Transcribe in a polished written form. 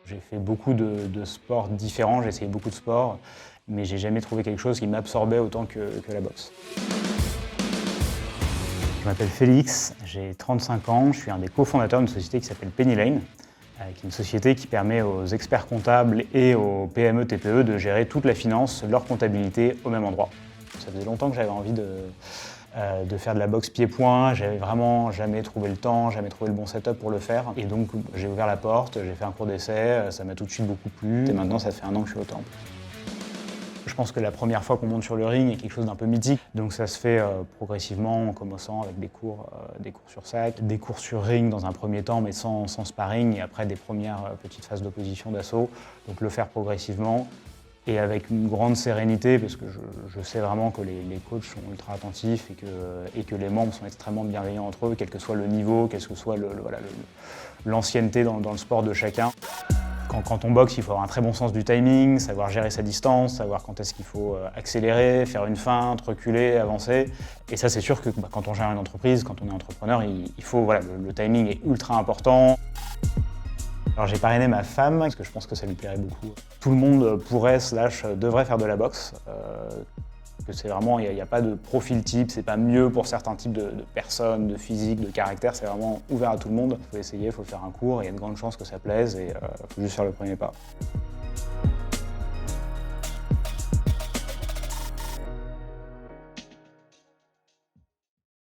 J'ai fait beaucoup de sports différents, j'ai essayé beaucoup de sports, mais j'ai jamais trouvé quelque chose qui m'absorbait autant que la boxe. Je m'appelle Félix, j'ai 35 ans, je suis un des cofondateurs d'une société qui s'appelle Penny Lane, qui est une société qui permet aux experts comptables et aux PME, TPE de gérer toute la finance, leur comptabilité au même endroit. Ça faisait longtemps que j'avais envie de faire de la boxe pied-point, j'avais vraiment jamais trouvé le temps, jamais trouvé le bon setup pour le faire. Et donc j'ai ouvert la porte, j'ai fait un cours d'essai, ça m'a tout de suite beaucoup plu. Et maintenant ça fait 1 an que je suis au temple. Je pense que la première fois qu'on monte sur le ring est quelque chose d'un peu mythique, donc ça se fait progressivement en commençant avec des cours sur sac, des cours sur ring dans un premier temps mais sans sparring, et après des premières petites phases d'opposition d'assaut, donc le faire progressivement et avec une grande sérénité parce que je sais vraiment que les coachs sont ultra attentifs et que les membres sont extrêmement bienveillants entre eux, quel que soit le niveau, quelle que soit l'ancienneté dans le sport de chacun. Quand on boxe, il faut avoir un très bon sens du timing, savoir gérer sa distance, savoir quand est-ce qu'il faut accélérer, faire une feinte, reculer, avancer. Et ça, c'est sûr que quand on gère une entreprise, quand on est entrepreneur, il faut, le timing est ultra important. Alors j'ai parrainé ma femme, parce que je pense que ça lui plairait beaucoup. Tout le monde pourrait, devrait faire de la boxe. Que c'est vraiment, il n'y a pas de profil type, c'est pas mieux pour certains types de personnes, de physique, de caractère, c'est vraiment ouvert à tout le monde. Il faut essayer, il faut faire un cours, et il y a de grandes chances que ça plaise, et il faut juste faire le premier pas.